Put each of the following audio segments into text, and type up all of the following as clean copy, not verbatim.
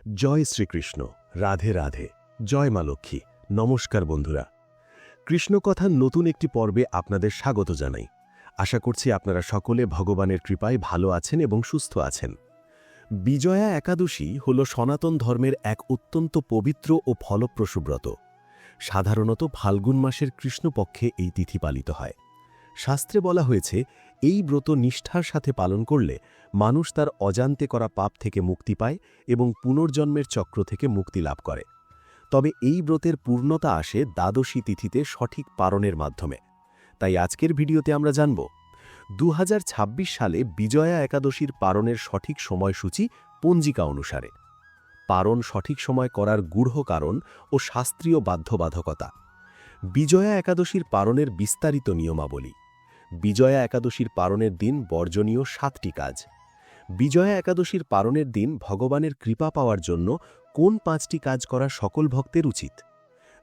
জয় শ্রীকৃষ্ণ, রাধে রাধে, জয় মা লক্ষ্মী। নমস্কার বন্ধুরা, কৃষ্ণকথার নতুন একটি পর্বে আপনাদের স্বাগত জানাই। আশা করছি আপনারা সকলে ভগবানের কৃপায় ভালো আছেন এবং সুস্থ আছেন। বিজয়া একাদশী হল সনাতন ধর্মের এক অত্যন্ত পবিত্র ও ফলপ্রসূ ব্রত। সাধারণত ফাল্গুন মাসের কৃষ্ণপক্ষে এই তিথি পালিত হয়। শাস্ত্রে বলা হয়েছে, এই ব্রত নিষ্ঠার সাথে পালন করলে মানুষ তার অজান্তে করা পাপ থেকে মুক্তি পায় এবং পুনর্জন্মের চক্র থেকে মুক্তি লাভ করে। তবে এই ব্রতের পূর্ণতা আসে দ্বাদশী তিথিতে সঠিক পালনের মাধ্যমে। তাই আজকের ভিডিওতে আমরা জানব 2026 সালে বিজয়া একাদশীর পালনের সঠিক সময়সূচি পঞ্জিকা অনুসারে, পালন সঠিক সময় করার গূঢ় কারণ ও শাস্ত্রীয় বাধ্যবাধকতা, বিজয়া একাদশীর পালনের বিস্তারিত নিয়মাবলী, বিজয়া একাদশীর পালনের দিন বর্জনীয় 7টি কাজ, বিজয়া একাদশীর পালনের দিন ভগবানের কৃপা পাওয়ার জন্য কোন 5টি কাজ করা সকল ভক্তের উচিত,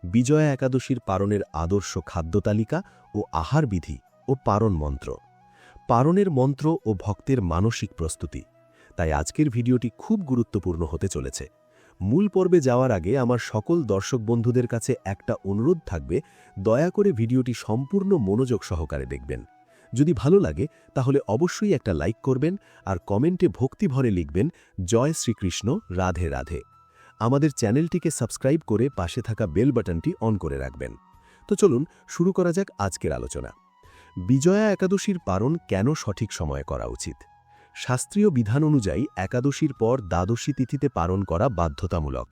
বিজয়া একাদশীর পালনের আদর্শ খাদ্য তালিকা ও আহার বিধি ও পালন মন্ত্র, পালনের মন্ত্র ও ভক্তের মানসিক প্রস্তুতি। তাই আজকের ভিডিওটি খুব গুরুত্বপূর্ণ হতে চলেছে। মূল পর্বে যাওয়ার আগে আমার সকল দর্শক বন্ধুদের কাছে একটা অনুরোধ থাকবে, দয়া করে ভিডিওটি সম্পূর্ণ মনোযোগ সহকারে দেখবেন। যদি ভালো লাগে তাহলে অবশ্যই একটা লাইক করবেন আর কমেন্টে ভক্তি ভরে লিখবেন জয় শ্রীকৃষ্ণ, রাধে রাধে। আমাদের চ্যানেলটিকে সাবস্ক্রাইব করে পাশে থাকা বেল বাটনটি অন করে রাখবেন। তো চলুন শুরু করা যাক আজকের আলোচনা। বিজয়া একাদশীর পালন কেন সঠিক সময়ে করা উচিত? শাস্ত্রীয় বিধান অনুযায়ী একাদশীর পর দ্বাদশী তিথিতে পালন করা বাধ্যতামূলক।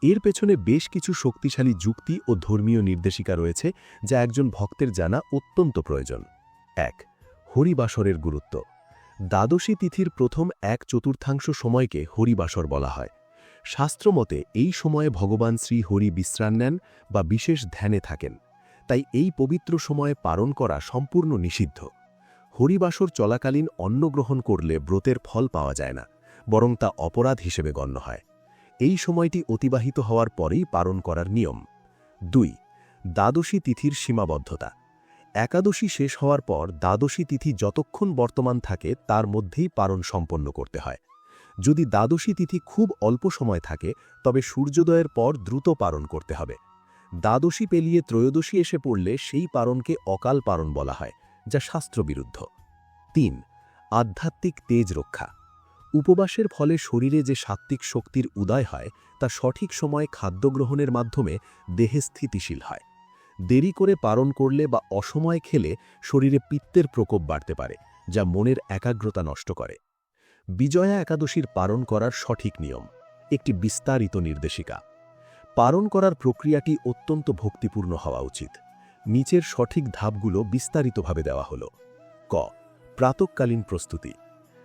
এর পেছনে বেশ কিছু শক্তিশালী যুক্তি ও ধর্মীয় নির্দেশিকা রয়েছে, যা একজন ভক্তের জানা অত্যন্ত প্রয়োজন। 1. হরিবাসরের গুরুত্ব। দ্বাদশী তিথির প্রথম 1/4 সময়কে হরিবাসর বলা হয়। শাস্ত্রমতে এই সময়ে ভগবান শ্রী হরি বিশ্রাম নেন বা বিশেষ ধ্যানে থাকেন। তাই এই পবিত্র সময়ে পালন করা সম্পূর্ণ নিষিদ্ধ। হরিবাসর চলাকালীন অন্ন গ্রহণ করলে ব্রতের ফল পাওয়া যায় না, বরং তা অপরাধ হিসেবে গণ্য হয়। এই সময়টি অতিবাহিত হওয়ার পরেই পালন করার নিয়ম। 2. দ্বাদশী তিথির সীমাবদ্ধতা। একাদশী শেষ হওয়ার পর দ্বাদশী তিথি যতক্ষণ বর্তমান থাকে তার মধ্যেই পালন সম্পন্ন করতে হয়। যদি দ্বাদশী তিথি খুব অল্প সময় থাকে তবে সূর্যোদয়ের পর দ্রুত পালন করতে হবে। দ্বাদশী পেরিয়ে ত্রয়োদশী এসে পড়লে সেই পালনকে অকাল পালন বলা হয়, যা শাস্ত্রবিরুদ্ধ। 3. আধ্যাত্মিক তেজ রক্ষা। উপবাসের ফলে শরীরে যে সাত্ত্বিক শক্তির উদয় হয় তা সঠিক সময়ে খাদ্য গ্রহণের মাধ্যমে দেহে স্থিতিশীল হয়। দেরি করে পালন করলে বা অসময়ে খেলে শরীরে পিত্তের প্রকোপ বাড়তে পারে, যা মনের একাগ্রতা নষ্ট করে। বিজয়া একাদশীর পালন করার সঠিক নিয়ম। একটি বিস্তারিত নির্দেশিকা। পালন করার প্রক্রিয়াটি অত্যন্ত ভক্তিপূর্ণ হওয়া উচিত। নিচের সঠিক ধাপগুলো বিস্তারিতভাবে দেওয়া হল। ক. প্রাতঃকালীন প্রস্তুতি।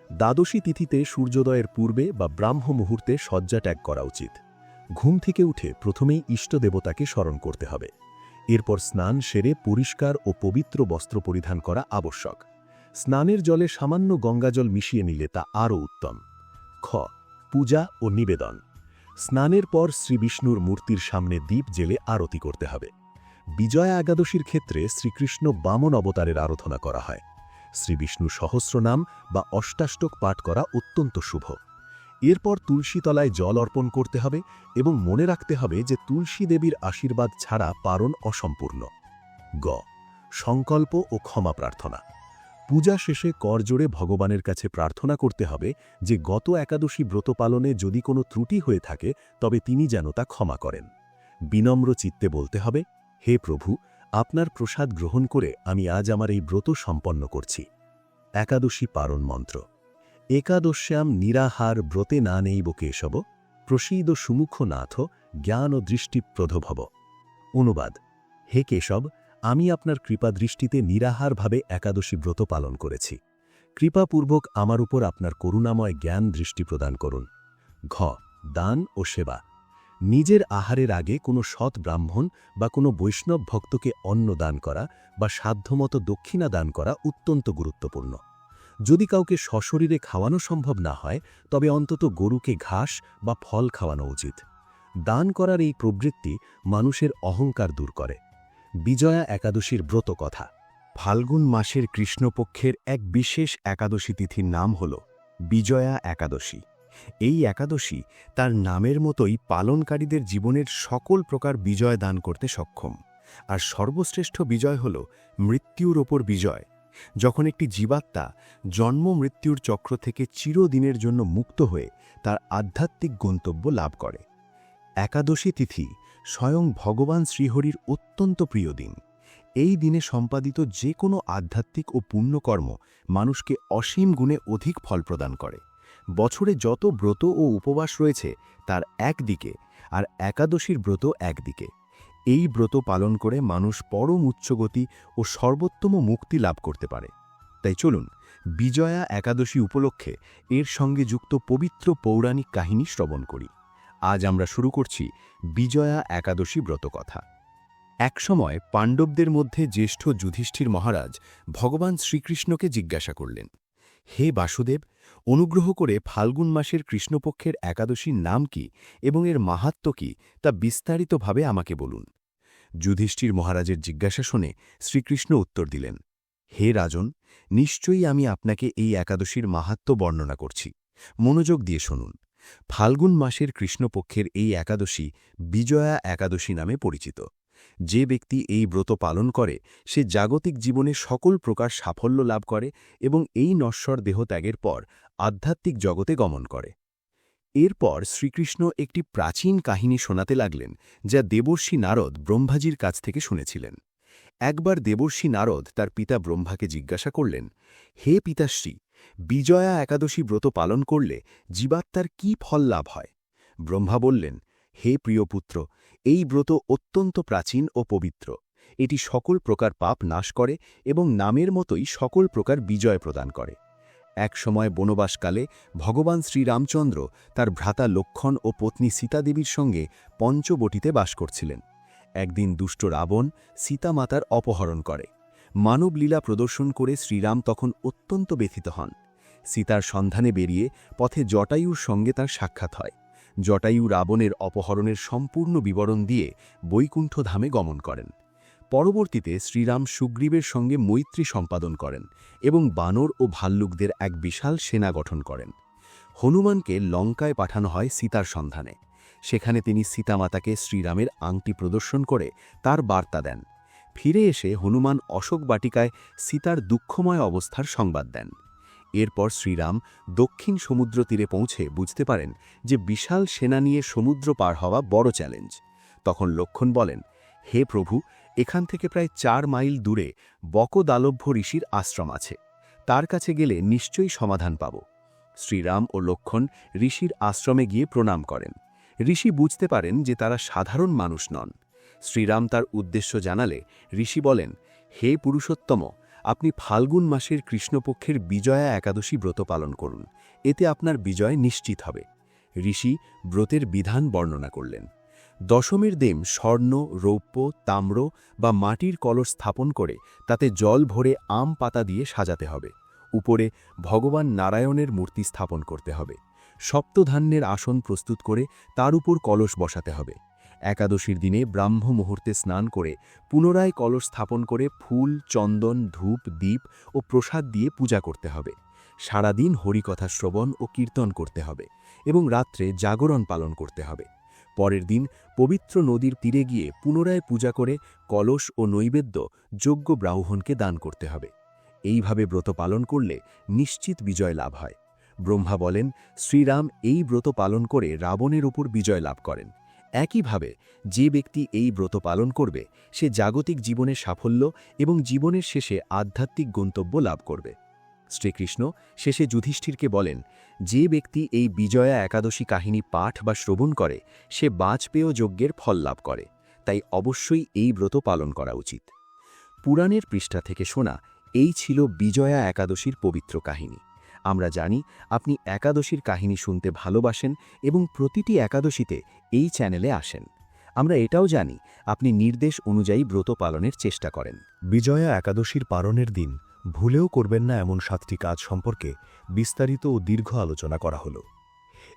দ্বাদশী তিথিতে সূর্যোদয়ের পূর্বে বা ব্রাহ্ম মুহূর্তে শয্যা ত্যাগ করা উচিত। ঘুম থেকে উঠে প্রথমেই ইষ্ট দেবতাকে স্মরণ করতে হবে। এরপর স্নান সেরে পরিষ্কার ও পবিত্র বস্ত্র পরিধান করা আবশ্যক। স্নানের জলে সামান্য গঙ্গাজল মিশিয়ে নিলে তা আরও উত্তম। খ. পূজা ও নিবেদন। স্নানের পর শ্রীবিষ্ণুর মূর্তির সামনে দীপ জেলে আরতি করতে হবে। বিজয়া একাদশীর ক্ষেত্রে শ্রীকৃষ্ণ বামন অবতারের আরাধনা করা হয়। শ্রীবিষ্ণু সহস্রনাম বা অষ্টাষ্টক পাঠ করা অত্যন্ত শুভ। এরপর তুলসী তলায় জল অর্পণ করতে হবে এবং মনে রাখতে হবে যে তুলসী দেবীর আশীর্বাদ ছাড়া পালন অসম্পূর্ণ। গ. সংকল্প ও ক্ষমা প্রার্থনা। পূজা শেষে করজোড়ে ভগবানের কাছে প্রার্থনা করতে হবে যে গত একাদশী ব্রত পালনে যদি কোনো ত্রুটি হয়ে থাকে তবে তিনি যেন তা ক্ষমা করেন। বিনম্র চিত্তে বলতে হবে, হে প্রভু, আপনার প্রসাদ গ্রহণ করে আমি আজ আমার এই ব্রত সম্পন্ন করছি। একাদশী পালন মন্ত্র। একাদশ্যাম নিরাহার ব্রতে না নেইব কেশব, প্রসীদ সুমুখ নাথ জ্ঞান ও দৃষ্টি প্রধভব। অনুবাদ: হে কেশব, আমি আপনার কৃপা দৃষ্টিতে নিরাহারভাবে একাদশী ব্রত পালন করেছি। কৃপাপূর্বক আমার উপর আপনার করুণাময় জ্ঞান দৃষ্টি প্রদান করুন। ঘ. দান ও সেবা। নিজের আহারের আগে কোনো সৎ ব্রাহ্মণ বা কোনো বৈষ্ণব ভক্তকে অন্ন দান করা বা সাধ্যমতো দক্ষিণা দান করা অত্যন্ত গুরুত্বপূর্ণ। যদি কাউকে সশরীরে খাওয়ানো সম্ভব না হয় তবে অন্তত গরুকে ঘাস বা ফল খাওয়ানো উচিত। দান করার এই প্রবৃত্তি মানুষের অহংকার দূর করে। বিজয়া একাদশীর ব্রত কথা। ফাল্গুন মাসের কৃষ্ণপক্ষের এক বিশেষ একাদশী তিথির নাম হল বিজয়া একাদশী। এই একাদশী তার নামের মতোই পালনকারীদের জীবনের সকল প্রকার বিজয় দান করতে সক্ষম। আর সর্বশ্রেষ্ঠ বিজয় হল মৃত্যুর ওপর বিজয়। যখন একটি জীবাত্মা জন্ম মৃত্যুর চক্র থেকে চিরদিনের জন্য মুক্ত হয়ে তার আধ্যাত্মিক গন্তব্য লাভ করে। একাদশী তিথি স্বয়ং ভগবান শ্রীহরির অত্যন্ত প্রিয় দিন। এই দিনে সম্পাদিত যে কোনো আধ্যাত্মিক ও পুণ্যকর্ম মানুষকে অসীম গুণে অধিক ফল প্রদান করে। বছরে যত ব্রত ও উপবাস রয়েছে তার একদিকে, আর একাদশীর ব্রত একদিকে। এই ব্রত পালন করে মানুষ পরম উচ্চগতি ও সর্বোত্তম মুক্তি লাভ করতে পারে। তাই চলুন বিজয়া একাদশী উপলক্ষে এর সঙ্গে যুক্ত পবিত্র পৌরাণিক কাহিনী শ্রবণ করি। আজ আমরা শুরু করছি বিজয়া একাদশী ব্রতকথা। একসময় পাণ্ডবদের মধ্যে জ্যেষ্ঠ যুধিষ্ঠির মহারাজ ভগবান শ্রীকৃষ্ণকে জিজ্ঞাসা করলেন, হে বাসুদেব, অনুগ্রহ করে ফাল্গুন মাসের কৃষ্ণপক্ষের একাদশীর নাম কি এবং এর মাহাত্ম্য কি তা বিস্তারিতভাবে আমাকে বলুন। যুধিষ্ঠির মহারাজের জিজ্ঞাসা শুনে শ্রীকৃষ্ণ উত্তর দিলেন, হে রাজন, নিশ্চয়ই আমি আপনাকে এই একাদশীর মাহাত্ম্য বর্ণনা করছি। মনোযোগ দিয়ে শুনুন। ফাল্গুন মাসের কৃষ্ণপক্ষের এই একাদশী বিজয়া একাদশী নামে পরিচিত। যে ব্যক্তি এই ব্রত পালন করে সে জাগতিক জীবনে সকল প্রকার সাফল্য লাভ করে এবং এই নশ্বর দেহত্যাগের পর আধ্যাত্মিক জগতে গমন করে। এরপর শ্রীকৃষ্ণ একটি প্রাচীন কাহিনী শোনাতে লাগলেন, যা দেবর্ষি নারদ ব্রহ্মাজির কাছ থেকে শুনেছিলেন। একবার দেবর্ষি নারদ তার পিতা ব্রহ্মাকে জিজ্ঞাসা করলেন, হে পিতাশ্রী, বিজয়া একাদশী ব্রত পালন করলে জীবাত্মার কি ফল লাভ হয়? ব্রহ্মা বললেন, হে প্রিয় পুত্র, এই ব্রত অত্যন্ত প্রাচীন ও পবিত্র। এটি সকল প্রকার পাপ নাশ করে এবং নামের মতোই সকল প্রকার বিজয় প্রদান করে। এক সময় বনবাসকালে ভগবান শ্রীরামচন্দ্র তার ভ্রাতা লক্ষ্মণ ও পত্নী সীতাদেবীর সঙ্গে পঞ্চবটিতে বাস করছিলেন। একদিন দুষ্ট রাবণ সীতামাতার অপহরণ করে। মানবলীলা প্রদর্শন করে শ্রীরাম তখন অত্যন্ত ব্যথিত হন। সীতার সন্ধানে বেরিয়ে পথে জটায়ুর সঙ্গে তার সাক্ষাৎ হয়। জটায়ু রাবণের অপহরণের সম্পূর্ণ বিবরণ দিয়ে বৈকুণ্ঠ ধামে গমন করেন। পরবর্তীতে শ্রীরাম সুগ্রীবের সঙ্গে মৈত্রী সম্পাদন করেন এবং বানর ও ভাল্লুকদের এক বিশাল সেনা গঠন করেন। হনুমানকে লঙ্কায় পাঠানো হয় সীতার সন্ধানে। সেখানে তিনি সীতামাতাকে শ্রীরামের আংটি প্রদর্শন করে তার বার্তা দেন। ফিরে এসে হনুমান অশোক বাটিকায় সীতার দুঃখময় অবস্থার সংবাদ দেন। এরপর শ্রীরাম দক্ষিণ সমুদ্র তীরে পৌঁছে বুঝতে পারেন যে বিশাল সেনা নিয়ে সমুদ্র পার হওয়া বড় চ্যালেঞ্জ। তখন লক্ষ্মণ বলেন, হে প্রভু, এখান থেকে প্রায় 4 মাইল দূরে বকদালভ্য ঋষির আশ্রম আছে। তার কাছে গেলে নিশ্চয়ই সমাধান পাব। শ্রীরাম ও লক্ষ্মণ ঋষির আশ্রমে গিয়ে প্রণাম করেন। ঋষি বুঝতে পারেন যে তারা সাধারণ মানুষ নন। শ্রীরাম তার উদ্দেশ্য জানালে ঋষি বলেন, হে পুরুষোত্তম, আপনি ফাল্গুন মাসের কৃষ্ণপক্ষের বিজয়া একাদশী ব্রত পালন করুন। এতে আপনার বিজয় নিশ্চিত হবে। ঋষি ব্রতের বিধান বর্ণনা করলেন। দশমের দিন স্বর্ণ, রৌপ্য, তাম্র বা মাটির কলস স্থাপন করে তাতে জল ভরে আম পাতা দিয়ে সাজাতে হবে। উপরে ভগবান নারায়ণের মূর্তি স্থাপন করতে হবে। সপ্তধান্যের আসন প্রস্তুত করে তার উপর কলস বসাতে হবে। একাদশীর দিনে ব্রাহ্ম মুহূর্তে স্নান করে পুনরায় কলস স্থাপন করে ফুল, চন্দন, ধূপ, দীপ ও প্রসাদ দিয়ে পূজা করতে হবে। সারাদিন হরিকথা শ্রবণ ও কীর্তন করতে হবে এবং রাত্রে জাগরণ পালন করতে হবে। পরের দিন পবিত্র নদীর তীরে গিয়ে পুনরায় পূজা করে কলস ও নৈবেদ্য যোগ্য ব্রাহ্মণকে দান করতে হবে। এইভাবে ব্রত পালন করলে নিশ্চিত বিজয় লাভ হয়। ব্রহ্মা বলেন, শ্রীরাম এই ব্রত পালন করে রাবণের উপর বিজয় লাভ করেন। একইভাবে যে ব্যক্তি এই ব্রত পালন করবে সে জাগতিক জীবনে সাফল্য এবং জীবনের শেষে আধ্যাত্মিক গন্তব্য লাভ করবে। শ্রীকৃষ্ণ শেষে যুধিষ্ঠিরকে বলেন, যে ব্যক্তি এই বিজয়া একাদশী কাহিনী পাঠ বা শ্রবণ করে সে বাজপেয় যজ্ঞের ফল লাভ করে। তাই অবশ্যই এই ব্রত পালন করা উচিত। পুরাণের পৃষ্ঠা থেকে শোনা এই ছিল বিজয়া একাদশীর পবিত্র কাহিনী। আমরা জানি আপনি একাদশীর কাহিনী শুনতে ভালোবাসেন এবং প্রতিটি একাদশীতে এই চ্যানেলে আসেন। আমরা এটাও জানি আপনি নির্দেশ অনুযায়ী ব্রত পালনের চেষ্টা করেন। বিজয়া একাদশীর পালনের দিন ভুলেও করবেন না এমন 7টি কাজ সম্পর্কে বিস্তারিত ও দীর্ঘ আলোচনা করা হলো।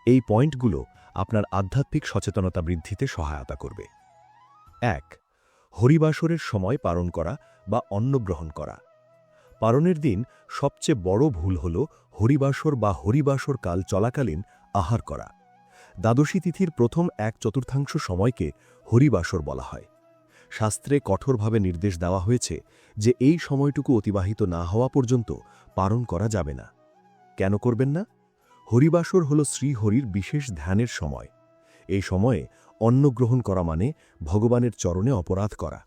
এই পয়েন্টগুলো আপনার আধ্যাত্মিক সচেতনতা বৃদ্ধিতে সহায়তা করবে। 1. হরিবাসরের সময় পালন করা বা অন্নগ্রহণ করা। পালনের দিন সবচেয়ে বড় ভুল হল হরিবাসর বা হরিবাসর কাল চলাকালীন আহার করা। দ্বাদশী তিথির প্রথম 1/4 সময়কে হরিবাসর বলা হয়। শাস্ত্রে কঠোরভাবে নির্দেশ দেওয়া হয়েছে যে এই সময়টুকু অতিবাহিত না হওয়া পর্যন্ত পালন করা যাবে না। কেন করবেন না? হরিবাসর হল শ্রীহরির বিশেষ ধ্যানের সময়। এই সময়ে অন্ন গ্রহণ করা মানে ভগবানের চরণে অপরাধ করা।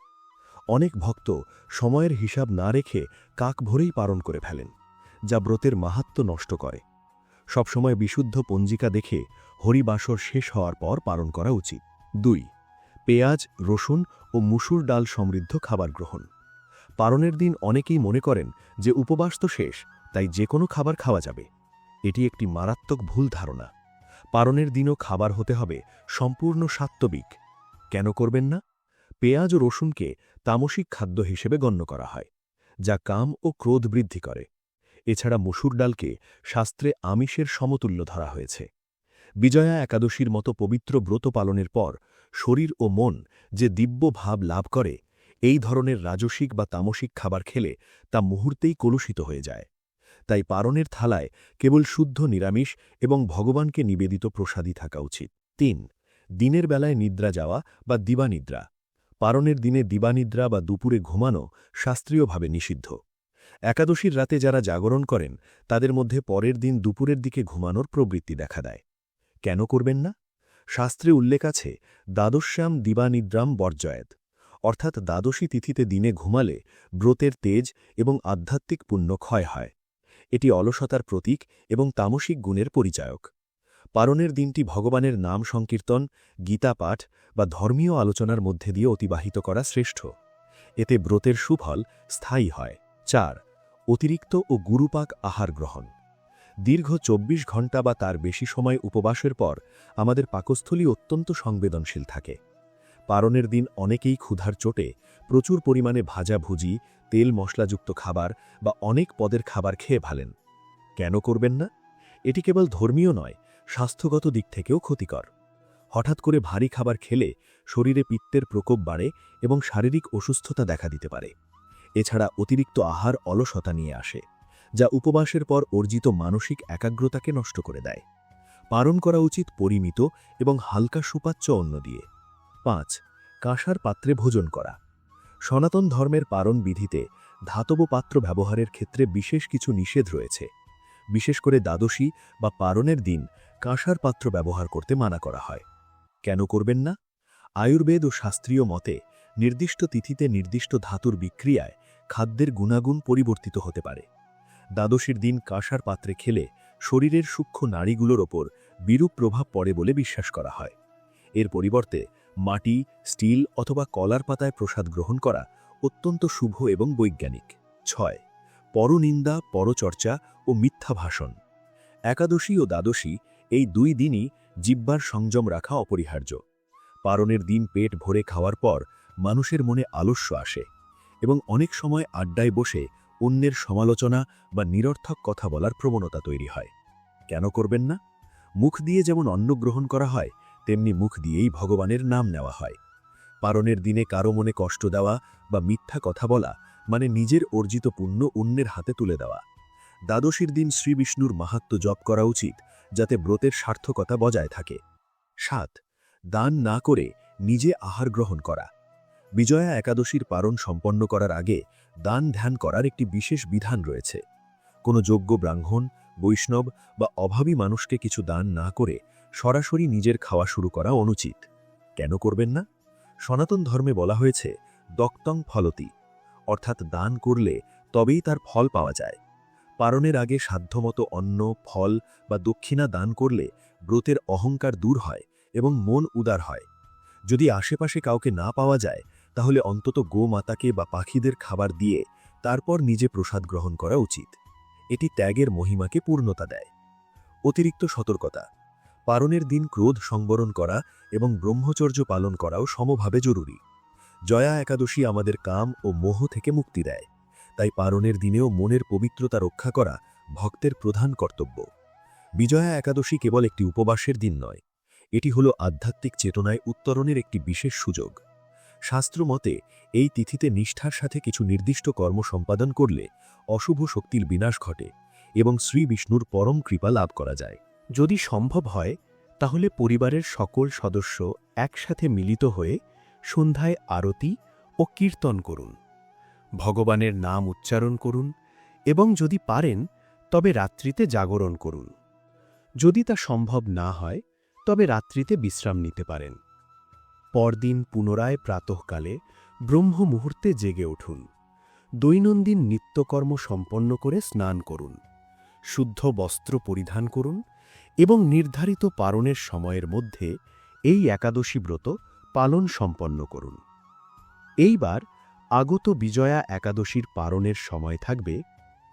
অনেক ভক্ত সময়ের হিসাব না রেখে কাক ভরেই পালন করে ফেলেন, যা ব্রতের মাহাত্ম্য নষ্ট করে। সবসময় বিশুদ্ধ পঞ্জিকা দেখে হরিবাসর শেষ হওয়ার পর পালন করা উচিত। 2. পেঁয়াজ, রসুন ও মুসুর ডাল সমৃদ্ধ খাবার গ্রহণ। পালনের দিন অনেকেই মনে করেন যে উপবাস তো শেষ, তাই যে কোনো খাবার খাওয়া যাবে। এটি একটি মারাত্মক ভুল ধারণা। পালনের দিনও খাবার হতে হবে সম্পূর্ণ সাত্ত্বিক। কেন করবেন না? পেঁয়াজ ও রসুনকে তামসিক খাদ্য হিসেবে গণ্য করা হয়, যা কাম ও ক্রোধ বৃদ্ধি করে। এছাড়া মসুর ডালকে শাস্ত্রে আমিষের সমতুল্য ধরা হয়েছে। বিজয়া একাদশীর মতো পবিত্র ব্রত পালনের পর শরীর ও মন যে দিব্য ভাব লাভ করে, এই ধরনের রাজসিক বা তামসিক খাবার খেলে তা মুহূর্তেই কলুষিত হয়ে যায়। তাই পালনের থালায় কেবল শুদ্ধ নিরামিষ এবং ভগবানকে নিবেদিত প্রসাদই থাকা উচিত। 3. দিনের বেলায় নিদ্রা যাওয়া বা দিবানিদ্রা। পালনের দিনে দিবানিদ্রা বা দুপুরে ঘুমানো শাস্ত্রীয়ভাবে নিষিদ্ধ। একাদশীর রাতে যারা জাগরণ করেন তাদের মধ্যে পরের দিন দুপুরের দিকে ঘুমানোর প্রবৃত্তি দেখা দেয়। কেন করবেন না? শাস্ত্রে উল্লেখ আছে দ্বাদশ্যাম দিবানিদ্রাম বর্জয়েত, অর্থাৎ দ্বাদশী তিথিতে দিনে ঘুমালে ব্রতের তেজ এবং আধ্যাত্মিক পুণ্য ক্ষয় হয়। এটি অলসতার প্রতীক এবং তামসিক গুণের পরিচায়ক। পালনের দিনটি ভগবানের নাম সংকীর্তন, গীতা পাঠ বা ধর্মীয় আলোচনার মধ্যে দিয়ে অতিবাহিত করা শ্রেষ্ঠ। এতে ব্রতের সুফল স্থায়ী হয়। 4. অতিরিক্ত ও গুরুপাক আহার গ্রহণ। দীর্ঘ 24 ঘণ্টা বা তার বেশি সময় উপবাসের পর আমাদের পাকস্থলী অত্যন্ত সংবেদনশীল থাকে। পালনের দিন অনেকেই ক্ষুধার চোটে প্রচুর পরিমাণে ভাজাভুজি, তেল মশলাযুক্ত খাবার বা অনেক পদের খাবার খেয়ে ফেলেন। কেন করবেন না? এটি কেবল ধর্মীয় নয়, স্বাস্থ্যগত দিক থেকেও ক্ষতিকর। হঠাৎ করে ভারী খাবার খেলে শরীরে পিত্তের প্রকোপ বাড়ে এবং শারীরিক অসুস্থতা দেখা দিতে পারে। এছাড়া অতিরিক্ত আহার অলসতা নিয়ে আসে, যা উপবাসের পর অর্জিত মানসিক একাগ্রতাকে নষ্ট করে দেয়। পালন করা উচিত পরিমিত এবং হালকা সুপাচ্য অন্ন দিয়ে। 5. কাঁসার পাত্রে ভোজন করা। সনাতন ধর্মের পালন বিধিতে ধাতব পাত্র ব্যবহারের ক্ষেত্রে বিশেষ কিছু নিষেধ রয়েছে। বিশেষ করে দ্বাদশী বা পালনের দিন কাঁসার পাত্র ব্যবহার করতে মানা করা হয়। কেন করবেন না? আয়ুর্বেদ ও শাস্ত্রীয় মতে নির্দিষ্ট তিথিতে নির্দিষ্ট ধাতুর বিক্রিয়ায় খাদ্যের গুণাগুণ পরিবর্তিত হতে পারে। দ্বাদশীর দিন কাঁসার পাত্রে খেলে শরীরের সূক্ষ্ম নাড়িগুলোর ওপর বিরূপ প্রভাব পড়ে বলে বিশ্বাস করা হয়। এর পরিবর্তে মাটি, স্টিল অথবা কলার পাতায় প্রসাদ গ্রহণ করা অত্যন্ত শুভ এবং বৈজ্ঞানিক। 6. পরনিন্দা, পরচর্চা ও মিথ্যা ভাষণ। একাদশী ও দ্বাদশী এই 2 দিনই জিহ্বার সংযম রাখা অপরিহার্য। পালনের দিন পেট ভরে খাওয়ার পর মানুষের মনে আলস্য আসে এবং অনেক সময় আড্ডায় বসে অন্যের সমালোচনা বা নিরর্থক কথা বলার প্রবণতা তৈরি হয়। কেন করবেন না? মুখ দিয়ে যেমন অন্ন গ্রহণ করা হয়, তেমনি মুখ দিয়েই ভগবানের নাম নেওয়া হয়। পালনের দিনে কারো মনে কষ্ট দেওয়া বা মিথ্যা কথা বলা মানে নিজের অর্জিত পুণ্য অন্যের হাতে তুলে দেওয়া। দ্বাদশীর দিন শ্রীবিষ্ণুর মাহাত্ম্য জপ করা উচিত, যাতে ব্রতের সার্থকতা বজায় থাকে। 7. দান না করে নিজে আহার গ্রহণ করা। বিজয়া একাদশীর পালন সম্পন্ন করার আগে দান ধ্যান করার একটি বিশেষ বিধান রয়েছে। কোনো যোগ্য ব্রাহ্মণ, বৈষ্ণব বা অভাবী মানুষকে কিছু দান না করে সরাসরি নিজের খাওয়া শুরু করা অনুচিত। কেন করবেন না? সনাতন ধর্মে বলা হয়েছে দক্তং ফলতি, অর্থাৎ দান করলে তবেই তার ফল পাওয়া যায়। পালনের আগে সাধ্যমতো অন্ন, ফল বা দক্ষিণা দান করলে ব্রতের অহংকার দূর হয় এবং মন উদার হয়। যদি আশেপাশে কাউকে না পাওয়া যায়, তাহলে অন্তত গোমাতাকে বা পাখিদের খাবার দিয়ে তারপর নিজে প্রসাদ গ্রহণ করা উচিত। এটি ত্যাগের মহিমাকে পূর্ণতা দেয়। অতিরিক্ত সতর্কতা। পালনের দিন ক্রোধ সংবরণ করা এবং ব্রহ্মচর্য পালন করাও সমভাবে জরুরি। জয়া একাদশী আমাদের কাম ও মোহ থেকে মুক্তি দেয়, তাই পালনের দিনেও মনের পবিত্রতা রক্ষা করা ভক্তের প্রধান কর্তব্য। বিজয়া একাদশী কেবল একটি উপবাসের দিন নয়, এটি হল আধ্যাত্মিক চেতনায় উত্তরণের একটি বিশেষ সুযোগ। শাস্ত্র মতে এই তিথিতে নিষ্ঠার সাথে কিছু নির্দিষ্ট কর্ম সম্পাদন করলে অশুভ শক্তির বিনাশ ঘটে এবং শ্রী বিষ্ণুর পরম কৃপা লাভ করা যায়। যদি সম্ভব হয় তাহলে পরিবারের সকল সদস্য একসাথে মিলিত হয়ে সন্ধ্যায় আরতি ও কীর্তন করুন, ভগবানের নাম উচ্চারণ করুন এবং যদি পারেন তবে রাত্রিতে জাগরণ করুন। যদি তা সম্ভব না হয় তবে রাত্রিতে বিশ্রাম নিতে পারেন। পরদিন পুনরায় প্রাতঃকালে ব্রহ্ম মুহূর্তে জেগে উঠুন, দৈনন্দিন নিত্যকর্ম সম্পন্ন করে স্নান করুন, শুদ্ধ বস্ত্র পরিধান করুন এবং নির্ধারিত পারণের সময়ের মধ্যে এই একাদশী ব্রত পালন সম্পন্ন করুন। এইবার আগত বিজয়া একাদশীর পারণের সময় থাকবে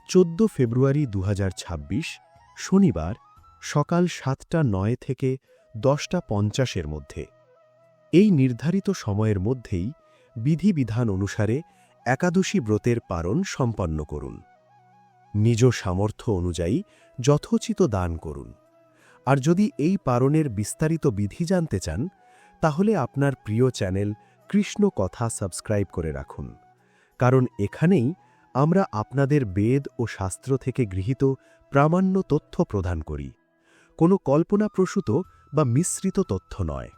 14 ফেব্রুয়ারি 2026 শনিবার সকাল 7:09 থেকে 10:50 মধ্যে। এই নির্ধারিত সময়ের মধ্যেই বিধিবিধান অনুসারে একাদশী ব্রতের পারণ সম্পন্ন করুন। নিজ সামর্থ্য অনুযায়ী যথোচিত দান করুন। আর যদি এই পারণের বিস্তারিত বিধি জানতে চান তাহলে আপনার প্রিয় চ্যানেল কৃষ্ণ কথা সাবস্ক্রাইব করে রাখুন, কারণ এখানেই আমরা আপনাদের বেদ ও শাস্ত্র থেকে গৃহীত প্রামাণ্য তথ্য প্রদান করি, কোনো কল্পনাপ্রসূত বা মিশ্রিত তথ্য নয়।